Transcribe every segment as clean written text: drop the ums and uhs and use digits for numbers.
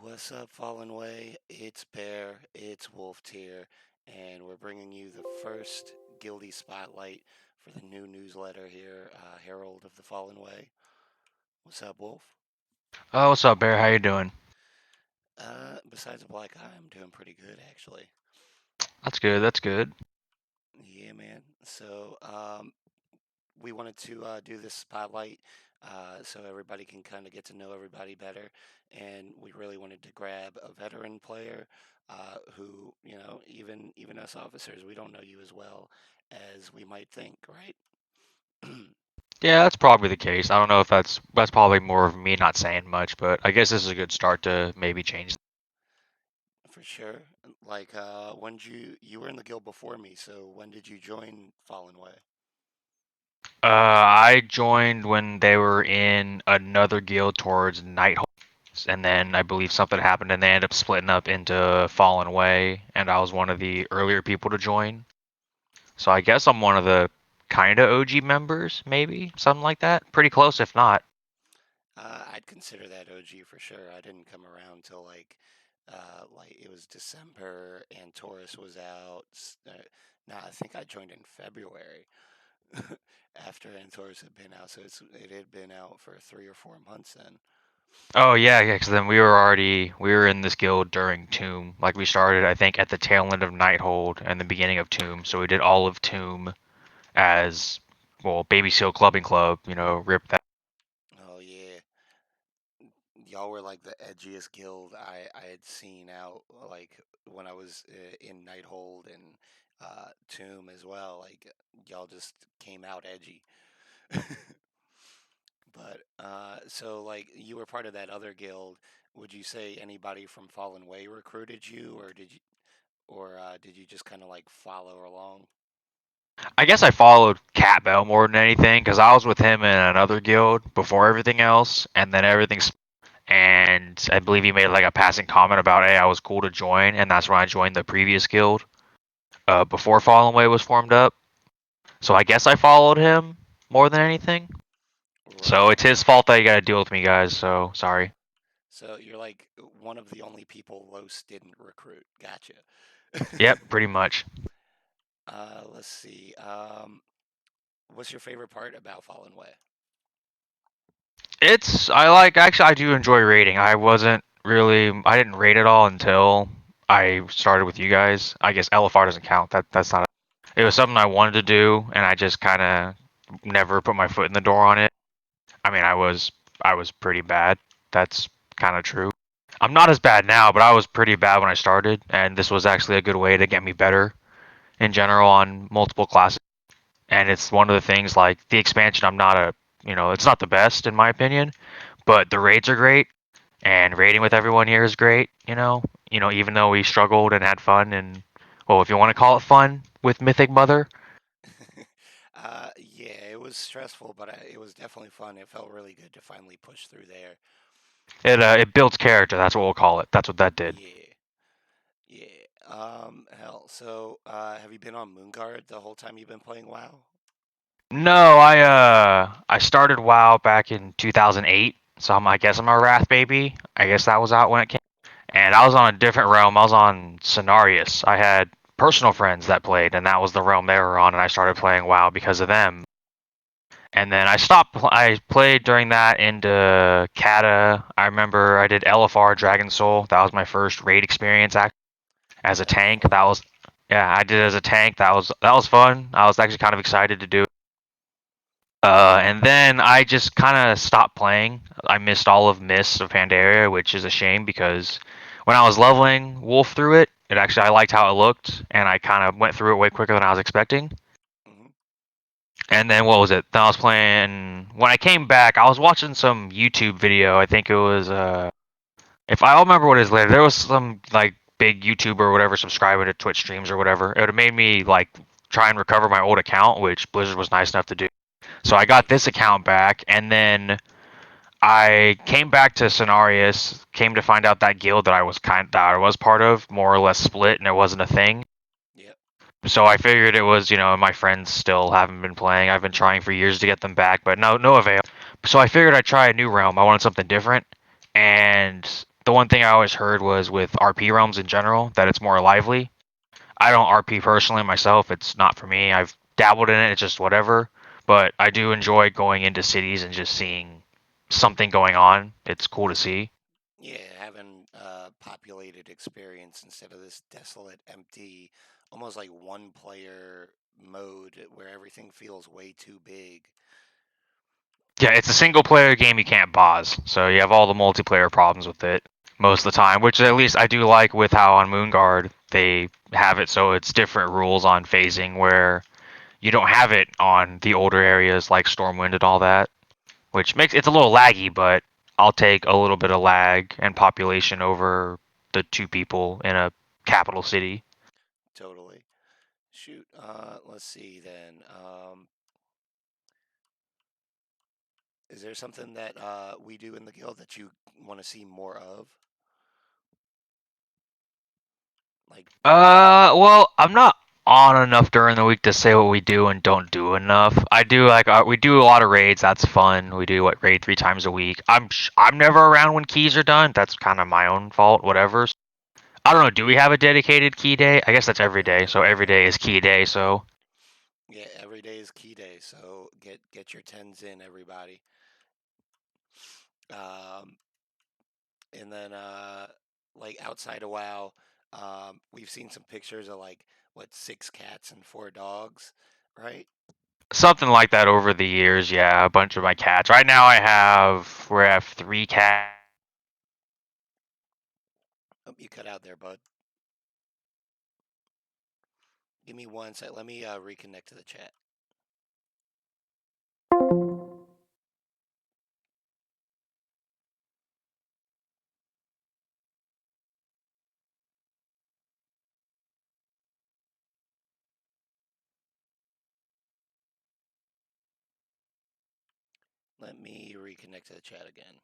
What's up, Fallen Way? It's Bear, it's Wulftyr, and we're bringing you the first Guilty Spotlight for the new newsletter here, Herald of the Fallen Way. What's up, Wolf? Oh, what's up, Bear? How you doing? Besides a black eye, I'm doing pretty good, actually. That's good. That's good. Yeah, man. We wanted to do this spotlight so everybody can kind of get to know everybody better. And we really wanted to grab a veteran player who, even us officers, we don't know you as well as we might think, right? Yeah, that's probably the case. I don't know if that's probably more of me not saying much, but I guess this is a good start to maybe change. For sure. Like, when did you were in the guild before me, so when did you join Fallen Way? I joined when they were in another guild towards Nighthold, and then I believe something happened, and they ended up splitting up into Fallen Way, and I was one of the earlier people to join. So I guess I'm one of the kind of OG members, maybe something like that. Pretty close, if not. I'd consider that OG for sure. I didn't come around till like it was December and Taurus was out. No, I think I joined in February after Antaurus had been out, so it had been out for 3 or 4 months then. Oh yeah, because then we were in this guild during Tomb. Like we started, I think, at the tail end of Nighthold and the beginning of Tomb. So we did all of Tomb as well, Baby Seal Clubbing Club. Rip that. Oh yeah, y'all were like the edgiest guild I had seen out like when I was in Nighthold and Tomb as well. Like y'all just came out edgy. But so like you were part of that other guild. Would you say anybody from Fallen Way recruited you, or did you just kind of like follow along? I guess I followed Cat Bell more than anything because I was with him in another guild before everything else, and then everything's. And I believe he made like a passing comment about, "Hey, I was cool to join," and that's when I joined the previous guild before Fallen Way was formed up. So I guess I followed him more than anything. So Right. it's his fault that you got to deal with me, guys. So sorry. So you're like one of the only people Los didn't recruit. Gotcha. Yep, pretty much. Let's see. What's your favorite part about Fallen Way? I do enjoy raiding. I didn't raid at all until I started with you guys. I guess LFR doesn't count. That's not. It was something I wanted to do, and I just kind of never put my foot in the door on it. I mean, I was pretty bad. That's kind of true. I'm not as bad now, but I was pretty bad when I started, and this was actually a good way to get me better in general on multiple classes. And it's one of the things like the expansion. It's not the best in my opinion, but the raids are great, and raiding with everyone here is great. Even though we struggled and had fun, and well, if you want to call it fun with Mythic Mother, Yeah, it was stressful, but it was definitely fun. It felt really good to finally push through there. it builds character. That's what we'll call it. That's what that did. Yeah, yeah. Hell. So, have you been on Moonguard the whole time you've been playing WoW? No, I started WoW back in 2008, so I guess I'm a Wrath baby. I guess that was out when it came. And I was on a different realm. I was on Cenarius. I had personal friends that played, and that was the realm they were on, and I started playing WoW because of them. And then I stopped. I played during that into Kata. I remember I did LFR Dragon Soul. That was my first raid experience as a tank. LFR. Yeah, I did it as a tank. That was fun. I was actually kind of excited to do. And then I just kind of stopped playing. I missed all of Mists of Pandaria, which is a shame because when I was leveling Wolf through it, I liked how it looked, and I kind of went through it way quicker than I was expecting. Hmm. And then what was it? Then I was playing. When I came back, I was watching some YouTube video. I think it was if I don't remember what it is later, there was some like big YouTuber or whatever subscribing to Twitch streams or whatever. It would have made me like try and recover my old account, which Blizzard was nice enough to do. So I got this Nice. account back, and then I came back to Cenarius. Came to find out that guild that I was part of more or less split, and it wasn't a thing. Yep. So I figured it was, my friends still haven't been playing. I've been trying for years to get them back, but no avail. So I figured I'd try a new realm. I wanted something different, and The one thing I always heard was with RP realms in general that it's more lively. I don't RP personally myself. It's not for me. I've dabbled in it. It's just whatever. But I do enjoy going into cities and just seeing something going on. It's cool to see. Yeah, having populated experience instead of this desolate, empty, almost like one player mode where everything feels way too big. Yeah, it's a single player game you can't pause, so you have all the multiplayer problems with it most of the time, which at least I do like with how on Moonguard they have it so it's different rules on phasing where you don't have it on the older areas like Stormwind and all that, which makes it's a little laggy, but I'll take a little bit of lag and population over the two people in a capital city. Totally. Shoot. Let's see then. Is there something that we do in the guild that you want to see more of? Like, Well, I'm not on enough during the week to say what we do and don't do enough. I do like we do a lot of raids. That's fun. We do what raid 3 times a week. I'm never around when keys are done. That's kind of my own fault. Whatever. I don't know. Do we have a dedicated key day? I guess that's every day. So every day is key day. So yeah, every day is key day, so get your tens in, everybody. Um, and then like outside of WoW, we've seen some pictures of like what 6 cats and 4 dogs, right? something like that over the years. Yeah, a bunch of my cats. Right now we have 3 cats. Oh, you cut out there, bud. Give me one sec. Let me reconnect to the chat. Let me reconnect to the chat again.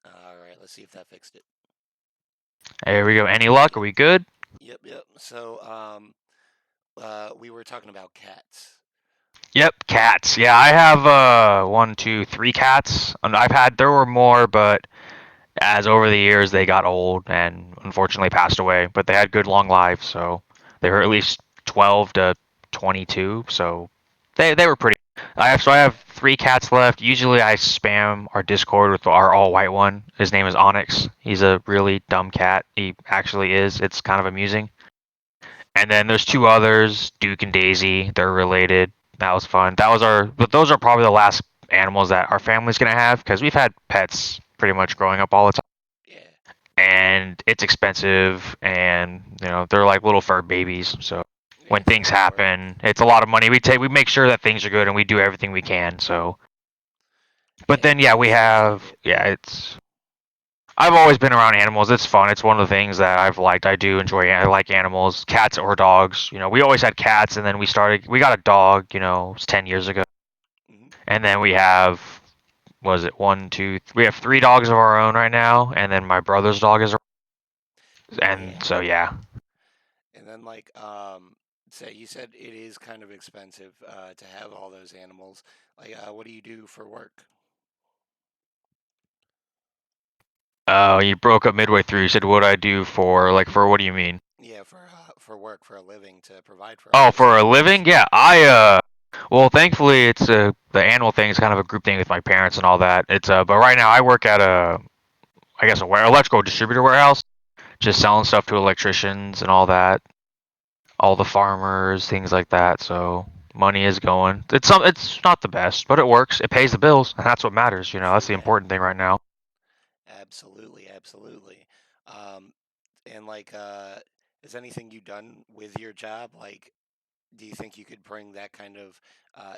All right, let's see if that fixed it. There we go. Any luck? Yep, Are we good? yep. So, we were talking about cats. Yep, cats. Yeah, I have one, two, 3 cats. And I've had there were more, but as over the years they got old and unfortunately passed away. But they had good long lives, so they were at least 12 to 22. So they were pretty. I have 3 cats left. Usually I spam our Discord with our all white one. His name is Onyx. He's a really dumb cat. He actually is. It's kind of amusing. And then there's 2 others, Duke and Daisy. They're related. That was fun. But those are probably the last animals that our family's gonna have because we've had pets pretty much growing up all the time, Yeah, and it's expensive, and they're like little fur babies. So yeah, when it's a things lot of work. happen, it's a lot of money. We make sure that things are good, and we do everything we can. So, but Yeah, then yeah, we sounds like have it. yeah, it's I've always been around animals. It's fun. It's one of the things that I've liked. I do enjoy. I like animals, cats or dogs. We always had cats, and then we got a dog. It's 10 years ago, Hmm. and then we have, was it one, two? We have 3 dogs of our own right now, and then my brother's dog is, and Yeah, so yeah. and then say you said it is kind of expensive to have all those animals. Like, what do you do for work? You broke up midway through. You said what I do for what do you mean? Yeah, for work, for a living, to provide for all Oh, those for a animals. living? Yeah, well, thankfully it's the animal thing is kind of a group thing with my parents and all that. But right now I work at I guess electrical distributor warehouse, just selling stuff to electricians and all that, all the farmers, things like that. So money is going. It's not the best, but it works. It pays the bills, and that's what matters. That's True the that. important thing right now. Absolutely, absolutely. Um, and is anything you done with your job? Like, do you think you could bring that kind of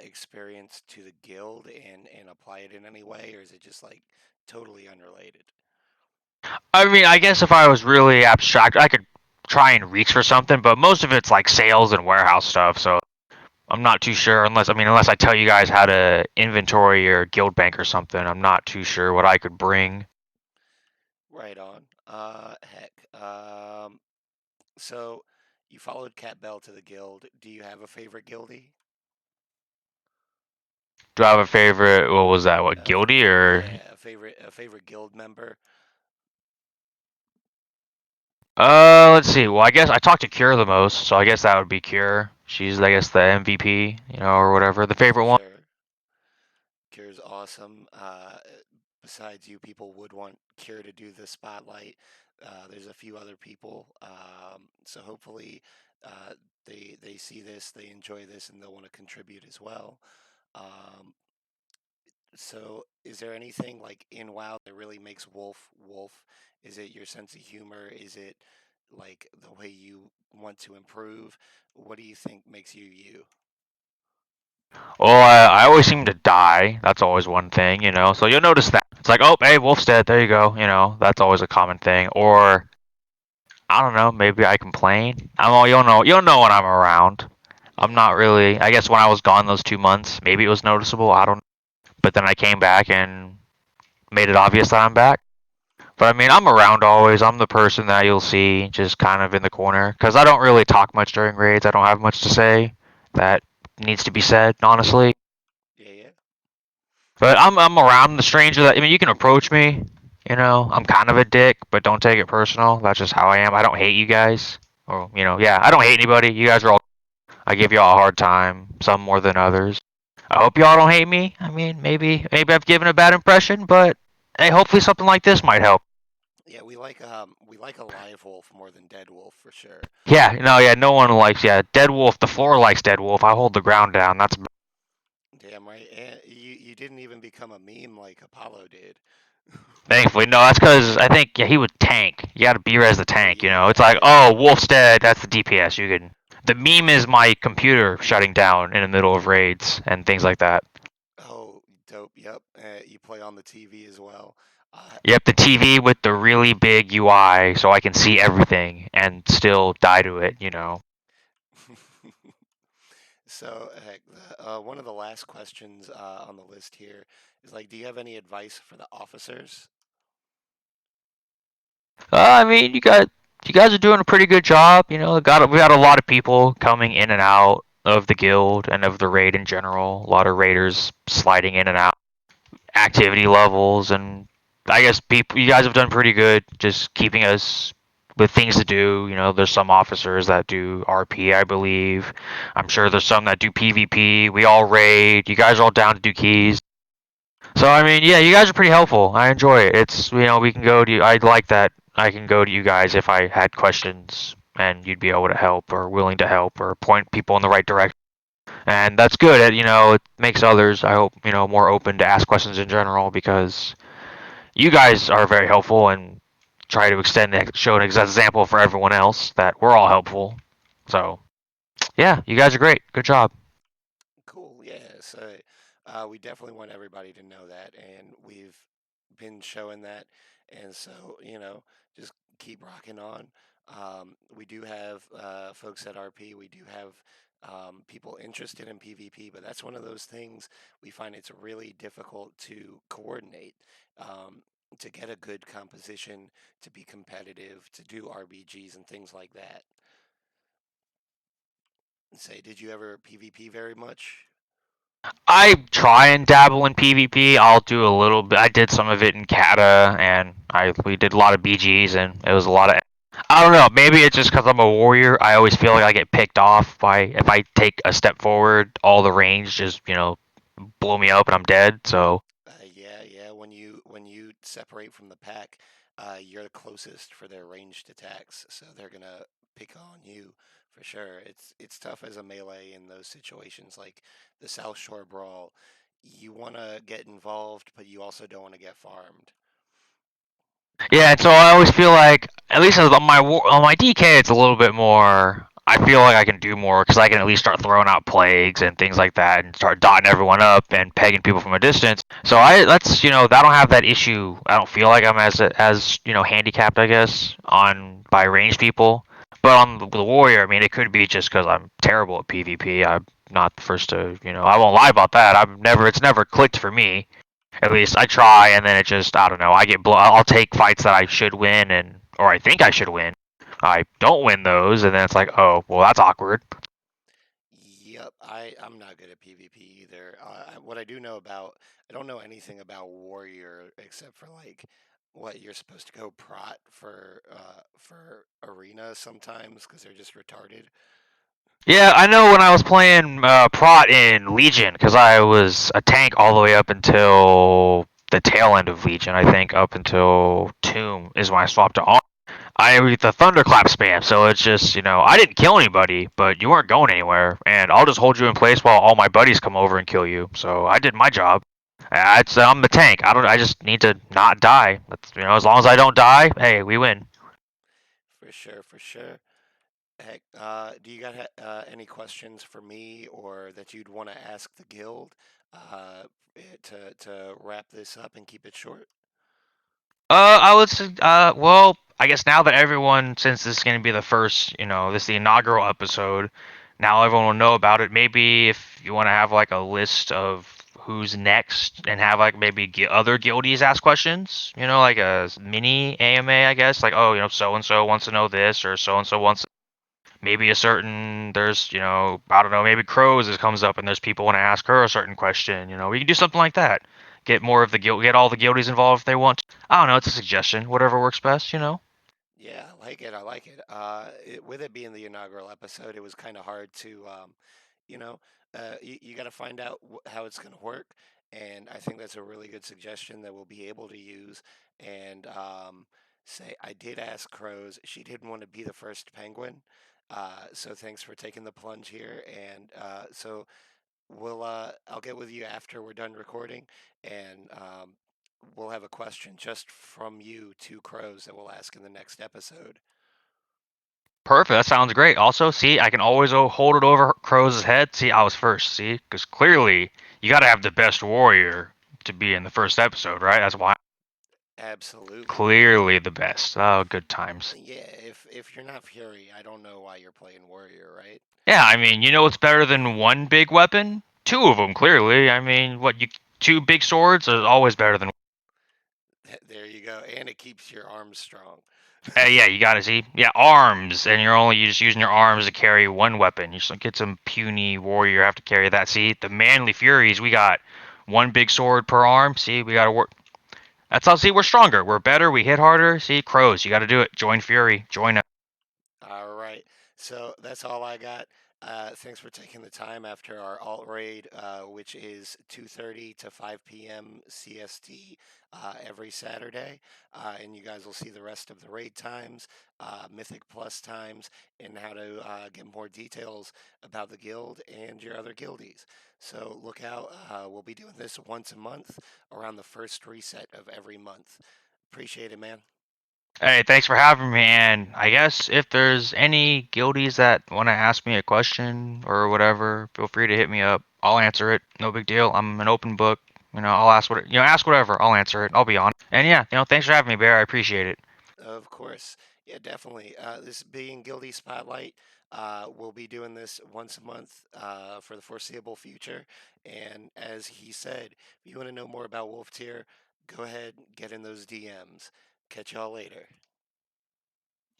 experience to the guild and apply it in any way, or is it just like totally unrelated? I mean, I guess if I was really abstract, I could try and reach for something, but most of it's like sales and warehouse stuff. So I'm not too sure unless I tell you guys how to inventory or guild bank or something. I'm not too sure what I could bring. Right on. Heck. So You followed Cat Bell to the guild. Do you have a favorite guildie? Do I have a favorite? What was that? What, A f- guilty or? yeah, a favorite guild member. Let's see. Well, I guess I talked to Cure the most, so I guess that would be Cure. She's, I guess, the MVP, or whatever. The For favorite one. sure. Cure's awesome. Besides you, people would want Cure to do the spotlight. There's a few other people, so hopefully uh, they see this, they enjoy this, and they'll want to contribute as well. Um, so, is there anything like in WoW that really makes Wolf Wolf? Is it your sense of humor? Is it like the way you want to improve? What do you think makes you you? Well, I always seem to die. That's always one thing. So you'll notice that. It's like, oh, hey, Wolf's dead. There you go. That's always a common thing. Or I don't know. Maybe I complain. I'm all you'll know. You'll know when I'm around. I'm Yeah, not really. I guess when I was gone those 2 months, maybe it was noticeable. I don't. But then I came back and made it obvious that I'm back. But I mean, I'm around always. I'm the person that you'll see just kind of in the corner because I don't really talk much during raids. I don't have much to say that needs to be said, honestly. yeah, yeah. But I'm around the stranger that I mean, you can approach me. I'm kind of a dick, but don't take it personal. That's just how I am. I don't hate you guys. Or yeah, I don't hate anybody. You guys are all. I give y'all a hard time, some more than others. I hope y'all don't hate me. I mean, maybe I've given a bad impression, but hey, hopefully something like this might help. Yeah, we like a live wolf more than dead wolf for sure. Yeah, no, yeah, no one likes, yeah, Dead Wolf. The floor likes Dead Wolf. I hold the ground down. That's Damn right. And you didn't even become a meme like Apollo did. thankfully no. That's because I think yeah, he would tank. You got to B-res the Oh tank. It's yeah, like, yeah. oh, Wolf's dead. That's the DPS. You can. The meme is my computer shutting down in the middle of raids and things like that. Oh, dope. Yep. You play on the TV as well. Uh, Yep, the TV with the really big UI so I can see everything and still die to it. so, heck, one of the last questions on the list here is like, do you have any advice for the officers? I mean, you guys are doing a pretty good job. We got a lot of people coming in and out of the guild and of the raid in general. A lot of raiders sliding in and out. Activity levels and I guess people. You guys have done pretty good, just keeping us with things to do. There's some officers that do RP, I believe. I'm sure there's some that do PvP. We all raid. You guys are all down to do keys. So I mean, yeah, you guys are pretty helpful. I enjoy it. It's we can go to you. I like that I can go to you guys if I had questions and you'd be able to help or willing to help or point people in the right direction. And that's good. It makes others, I hope, more open to ask questions in general because you guys are very helpful and try to show an example for everyone else that we're all helpful. So yeah, you guys are great. Good job. Cool. Yeah. So we definitely want everybody to know that, and we've been showing that. And so, just keep rocking on. We do have folks at RP. We do have people interested in PvP, but that's one of those things we find it's really difficult to coordinate. To get a good composition, to be competitive, to do RBGs and things like that. Say, did you ever PvP very much? I try and dabble in PvP. I'll do a little bit. I did some of it in Kata, and we did a lot of BGs, and it was a lot of. I don't know. Maybe it's just because I'm a warrior. I always feel like I get picked off by if I take a step forward, all the range just blow me up and I'm dead. So Yeah, yeah. When you separate from the pack, you're the closest for their ranged attacks, so they're gonna pick on you for sure. It's tough as a melee in those situations, like the South Shore Brawl. You want to get involved, but you also don't want to get farmed. yeah, and so I always feel like at least on my DK, it's a little bit more. I feel like I can do more because I can at least start throwing out plagues and things like that, and start dotting everyone up and pegging people from a distance. So I don't have that issue. I don't feel like I'm as handicapped, I guess, on by ranged people. But on the warrior, I mean, it could be just because I'm terrible at PvP. I'm not the first to. I won't lie about that. It's never clicked for me. At least I try, and then it just I don't know. I get I'll take fights that I should win, or I think I should win, I don't win those, and then it's like, oh, well, that's awkward. Yep, I'm not good at PvP either. What I do know about, I don't know anything about Warrior except for like what you're supposed to go prot for arena sometimes because they're just retarded. Yeah, I know when I was playing Prot in Legion, because I was a tank all the way up until the tail end of Legion, I think, up until Tomb is when I swapped to Arm. I read the thunderclap spam, so it's just, I didn't kill anybody, but you weren't going anywhere, and I'll just hold you in place while all my buddies come over and kill you. So I did my job. I'm the tank. I just need to not die. As long as I don't die, hey, we win. For sure, for sure. Heck, do you got any questions for me or that you'd want to ask the guild to wrap this up and keep it short? I would say, well, I guess now that everyone, since this is going to be the first, this is the inaugural episode, now everyone will know about it. Maybe if you want to have like a list of who's next and have like maybe other guildies ask questions, like a mini AMA, I guess, like, oh, so and so wants to know this, or so and so wants maybe there's, I don't know, maybe Crows comes up and there's people want to ask her a certain question. We can do something like that. Get more of the guild, get all the guildies involved if they want. I don't know. It's a suggestion. Whatever works best. Yeah, I like it. I like it. With it being the inaugural episode, it was kind of hard to, you know, you got to find out how it's going to work. And I think that's a really good suggestion that we'll be able to use. And say, I did ask Crows. She didn't want to be the first penguin. So thanks for taking the plunge here. And I'll get with you after we're done recording, and we'll have a question just from you to Crows that we'll ask in the next episode. Perfect. That sounds great. Also, see, I can always hold it over Crow's head. See, I was first. See, because clearly you got to have the best warrior to be in the first episode, right? That's why. Absolutely. Clearly the best. Oh, good times. Yeah, if you're not Fury, I don't know why you're playing Warrior, right? Yeah, I mean, what's better than one big weapon? Two of them, clearly. I mean, two big swords are always better than. There you go, and it keeps your arms strong. Yeah, you gotta see. Yeah, arms, and you're just using your arms to carry one weapon. You just don't get some puny warrior have to carry that. See, the manly furies, we got one big sword per arm. See, we gotta work. That's how. See, we're stronger. We're better. We hit harder. See, crows, you gotta do it. Join Fury. Join us. All right. So that's all I got. Thanks for taking the time after our alt raid, which is 2:30 to 5 p.m. CST every Saturday. And you guys will see the rest of the raid times, Mythic Plus times, and how to get more details about the guild and your other guildies. So look out. We'll be doing this once a month around the first reset of every month. Appreciate it, man. Hey, thanks for having me. And I guess if there's any guildies that want to ask me a question or whatever, feel free to hit me up. I'll answer it. No big deal. I'm an open book. I'll ask whatever. I'll answer it. I'll be on. And yeah, thanks for having me, Bear. I appreciate it. Of course. Yeah, definitely. This being Guilty Spotlight, we'll be doing this once a month for the foreseeable future. And as he said, if you want to know more about Wulftyr, go ahead, get in those DMs. Catch y'all later.